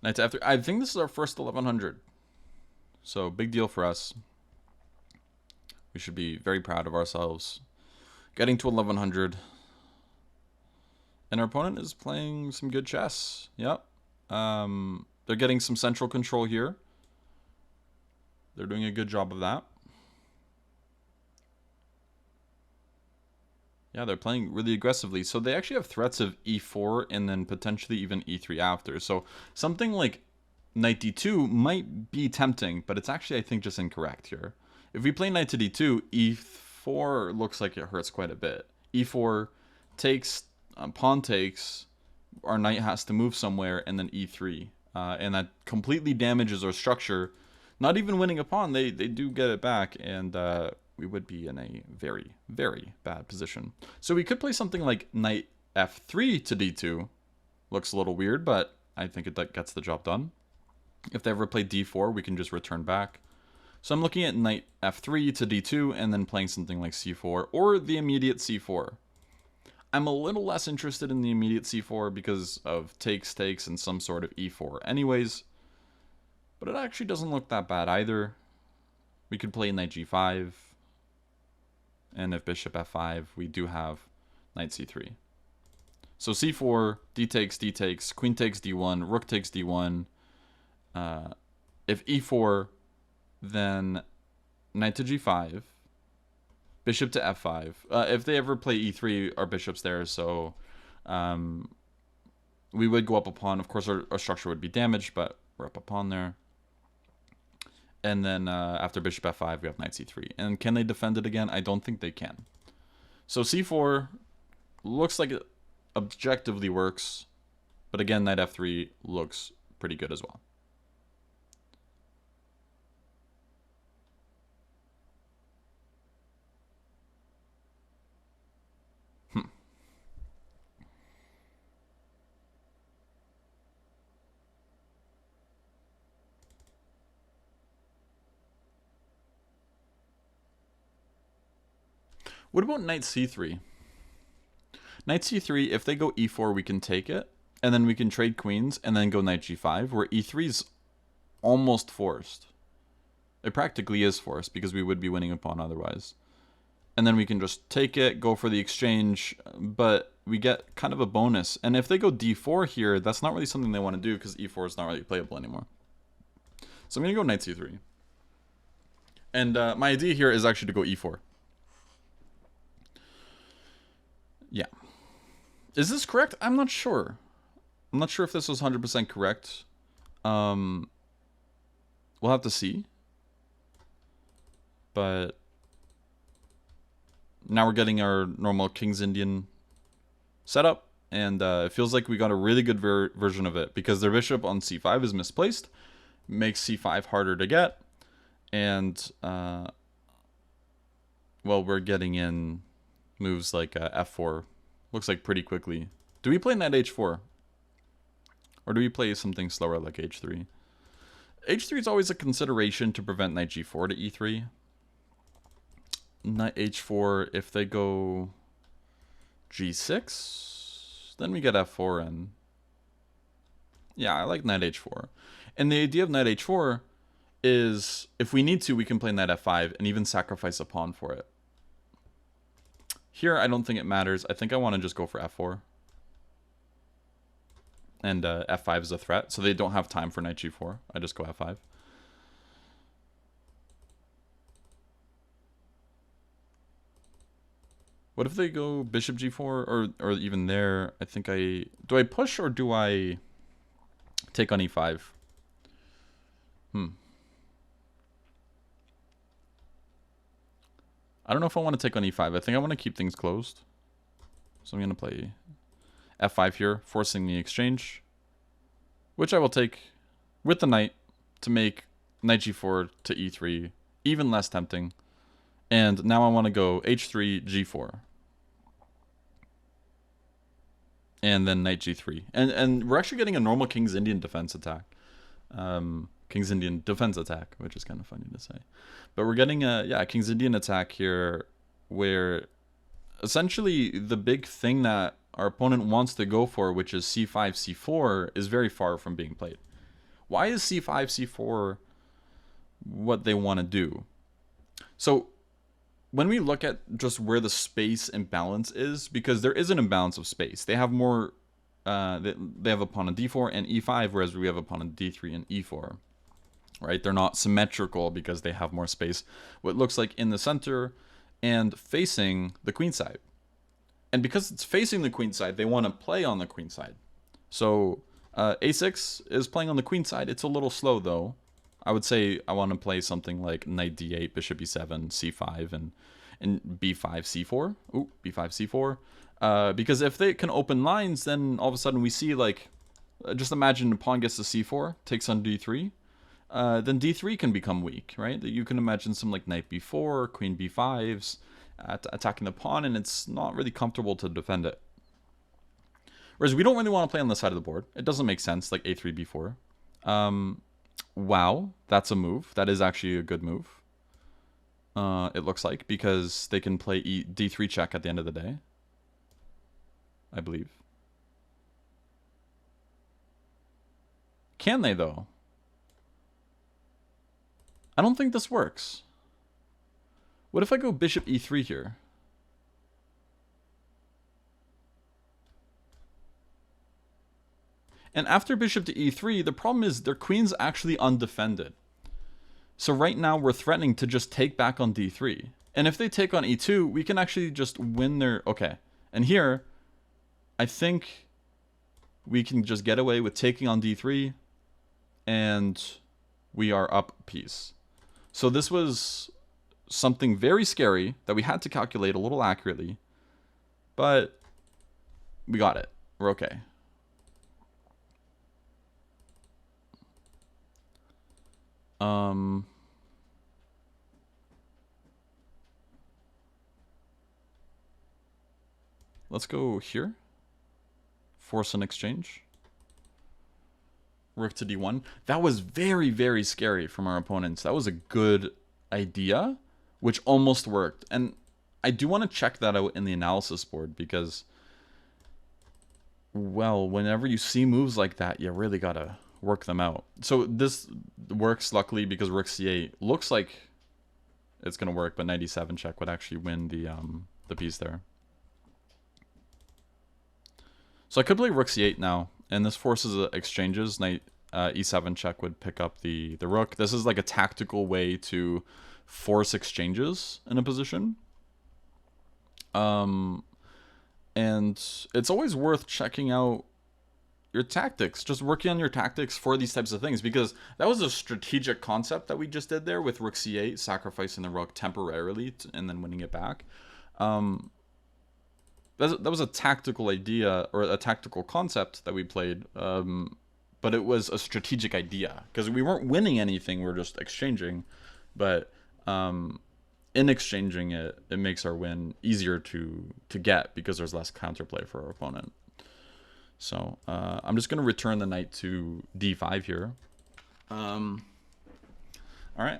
Knight to f3. I think this is our first 1100. So big deal for us. We should be very proud of ourselves. Getting to 1100. And our opponent is playing some good chess. Yep. They're getting some central control here. They're doing a good job of that. Yeah, they're playing really aggressively. So they actually have threats of e4 and then potentially even e3 after. So something like knight d2 might be tempting, but it's actually, I think, just incorrect here. If we play knight to d2, e4 looks like it hurts quite a bit. e4 takes, pawn takes, our knight has to move somewhere, and then e3. And that completely damages our structure. Not even winning a pawn, they do get it back, and we would be in a very, very bad position. So we could play something like knight f3 to d2. Looks a little weird, but I think it gets the job done. If they ever play d4, we can just return back. So I'm looking at knight f3 to d2 and then playing something like c4 or the immediate c4. I'm a little less interested in the immediate c4 because of takes, and some sort of e4 anyways. But it actually doesn't look that bad either. We could play knight g5. And if bishop f5, we do have knight c3. So c4, d takes, queen takes d1, rook takes d1. If e4, then knight to g5, bishop to f5. If they ever play e3, our bishop's there, so we would go up a pawn. Of course, our structure would be damaged, but we're up a pawn there. And then after bishop f5, we have knight c3. And can they defend it again? I don't think they can. So c4 looks like it objectively works, but again, knight f3 looks pretty good as well. What about knight c3? Knight c3, if they go e4, we can take it, and then we can trade queens, and then go knight g5, where e3 is almost forced. It practically is forced, because we would be winning a pawn otherwise. And then we can just take it, go for the exchange, but we get kind of a bonus. And if they go d4 here, that's not really something they want to do, because e4 is not really playable anymore. So I'm going to go knight c3. And my idea here is actually to go e4. Yeah. Is this correct? I'm not sure. I'm not sure if this was 100% correct. We'll have to see. But now we're getting our normal King's Indian setup. And it feels like we got a really good version of it. Because their bishop on c5 is misplaced. Makes c5 harder to get. And, well, we're getting in moves like f4. Looks like pretty quickly. Do we play knight h4? Or do we play something slower like h3? h3 is always a consideration to prevent knight g4 to e3. Knight h4, if they go g6, then we get f4 and... Yeah, I like knight h4. And the idea of knight h4 is, if we need to, we can play knight f5 and even sacrifice a pawn for it. Here, I don't think it matters. I think I want to just go for f4. And f5 is a threat, so they don't have time for knight g4. I just go f5. What if they go bishop g4, or even there? I think do I push or do I take on e5? I don't know if I want to take on e5. I think I want to keep things closed. So I'm going to play f5 here, forcing the exchange. Which I will take with the knight to make knight g4 to e3 even less tempting. And now I want to go h3, g4. And then knight g3. And we're actually getting a normal King's Indian defense attack. King's Indian defense attack, which is kind of funny to say. But we're getting a King's Indian attack here where essentially the big thing that our opponent wants to go for, which is c5, c4, is very far from being played. Why is c5, c4 what they want to do? So when we look at just where the space imbalance is, because there is an imbalance of space. They have more, they have a pawn on d4 and e5, whereas we have a pawn on d3 and e4, right? They're not symmetrical because they have more space. What looks like in the center and facing the queen side. And because it's facing the queen side, they want to play on the queen side. So a6 is playing on the queen side. It's a little slow though. I would say I want to play something like knight d8, bishop e7, c5, and b5, c4. Ooh, b5, c4. Because if they can open lines, then all of a sudden we see like, just imagine the pawn gets to c4, takes on d3. Then d3 can become weak, right? You can imagine some like knight b4, queen b5s attacking the pawn, and it's not really comfortable to defend it. Whereas we don't really want to play on this side of the board. It doesn't make sense, like a3, b4. Wow, that's a move. That is actually a good move. It looks like, because they can play d3 check at the end of the day, I believe. Can they, though? I don't think this works. What if I go bishop e3 here? And after bishop to e3, the problem is their queen's actually undefended. So right now we're threatening to just take back on d3. And if they take on e2, we can actually just win their... Okay. And here, I think we can just get away with taking on d3, and we are up a piece. So this was something very scary that we had to calculate a little accurately, but we got it. We're okay. Let's go here. Force an exchange. Rook to d1. That was very, very scary from our opponents. That was a good idea, which almost worked. And I do want to check that out in the analysis board because, well, whenever you see moves like that, you really gotta work them out. So this works, luckily, because rook c8 looks like it's gonna work, but knight e7 check would actually win the piece there. So I could play rook c8 now, and this forces exchanges. Knight e7 check would pick up the rook. This is like a tactical way to force exchanges in a position. And it's always worth checking out your tactics, just working on your tactics for these types of things, because that was a strategic concept that we just did there with rook c8, sacrificing the rook temporarily and then winning it back. That was a tactical idea, or a tactical concept that we played, but it was a strategic idea because we weren't winning anything, we were just exchanging. But in exchanging it makes our win easier to get because there's less counterplay for our opponent. So I'm just going to return the knight to d5 here. All right.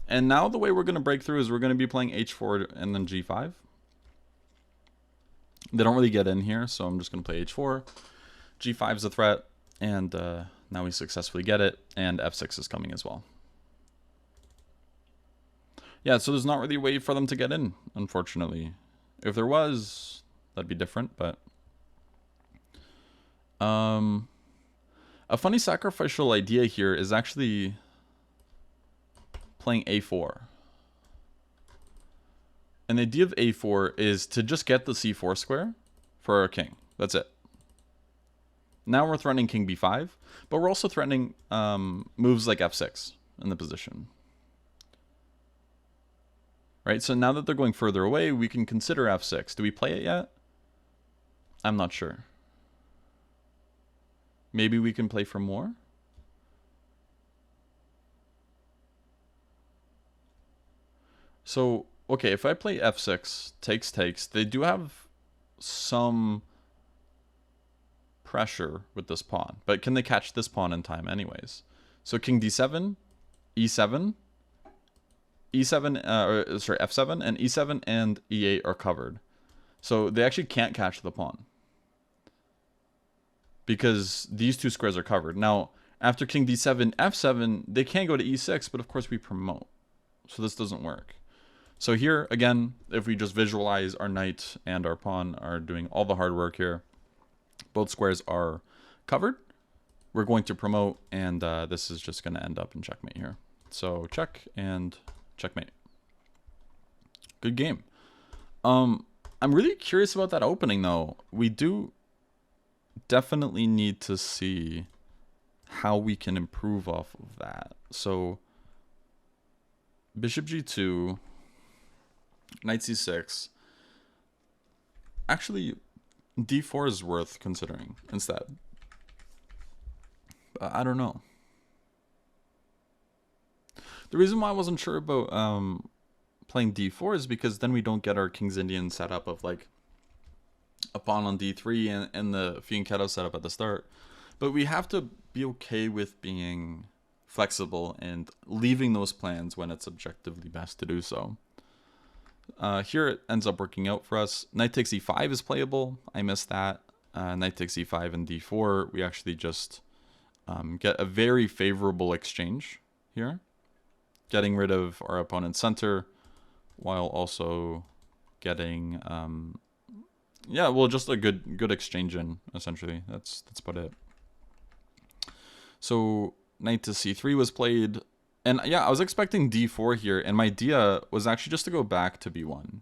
And now the way we're going to break through is we're going to be playing h4 and then g5. They don't really get in here, so I'm just going to play h4. g5 is a threat, and now we successfully get it, and f6 is coming as well. Yeah, so there's not really a way for them to get in, unfortunately. If there was, that'd be different, but... a funny sacrificial idea here is actually playing a4. And the idea of a4 is to just get the c4 square for our king. That's it. Now we're threatening king b5, but we're also threatening moves like f6 in the position. Right, so now that they're going further away, we can consider f6. Do we play it yet? I'm not sure. Maybe we can play for more? So, okay, if I play f6, takes, they do have some pressure with this pawn. But can they catch this pawn in time anyways? So king d7, e7, f7, and e7 and e8 are covered. So they actually can't catch the pawn, because these two squares are covered. Now, After king d7, f7, they can go to e6, but of course we promote. So this doesn't work. So here, again, if we just visualize our knight and our pawn are doing all the hard work here, both squares are covered. We're going to promote, and this is just going to end up in checkmate here. So check and checkmate. Good game. I'm really curious about that opening, though. We do definitely need to see how we can improve off of that. So bishop g2, knight c6. Actually, d4 is worth considering instead. But I don't know. The reason why I wasn't sure about playing d4 is because then we don't get our King's Indian setup of like a pawn on d3 and the fianchetto setup at the start. But we have to be okay with being flexible and leaving those plans when it's objectively best to do so. Here it ends up working out for us. Knight takes e5 is playable. I missed that. Knight takes e5 and d4. We actually just get a very favorable exchange here, getting rid of our opponent's center while also getting yeah, well, just a good exchange in, essentially. That's about it. So knight to c3 was played. And yeah, I was expecting d4 here, and my idea was actually just to go back to b1.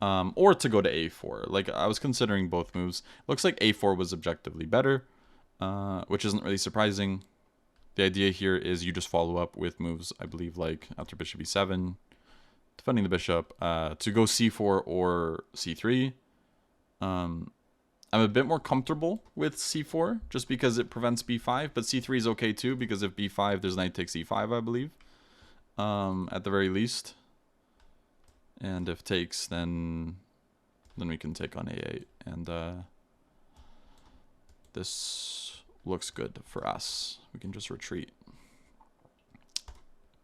Or to go to a4. Like, I was considering both moves. Looks like a4 was objectively better, which isn't really surprising. The idea here is you just follow up with moves, I believe, like after bishop e7, defending the bishop, to go c4 or c3. I'm a bit more comfortable with c4 just because it prevents b5, but c3 is okay too because if b5, there's knight takes e5, I believe, at the very least. And if takes, then we can take on a8, and this looks good for us. We can just retreat.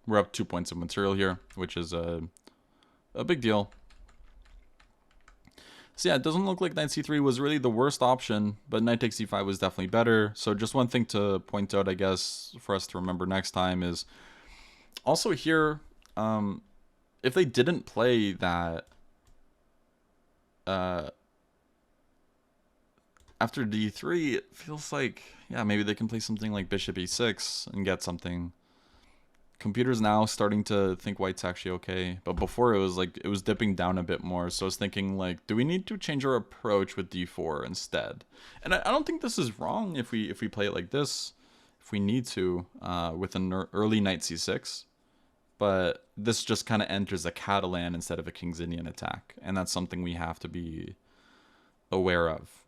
We're up 2 points of material here, which is a big deal. So yeah, it doesn't look like knight c3 was really the worst option, but knight takes e5 was definitely better. So just one thing to point out, I guess, for us to remember next time is also here, if they didn't play that after d3, it feels like, yeah, maybe they can play something like bishop e6 and get something. Computer's now starting to think white's actually okay, but before it was like it was dipping down a bit more. So I was thinking, like, do we need to change our approach with d4 instead? And I don't think this is wrong if we play it like this, if we need to, with an early knight c6. But this just kind of enters a Catalan instead of a King's Indian attack, and that's something we have to be aware of.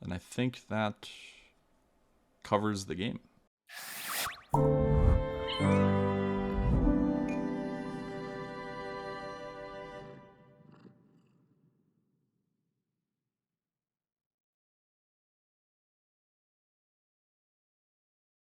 And I think that covers the game.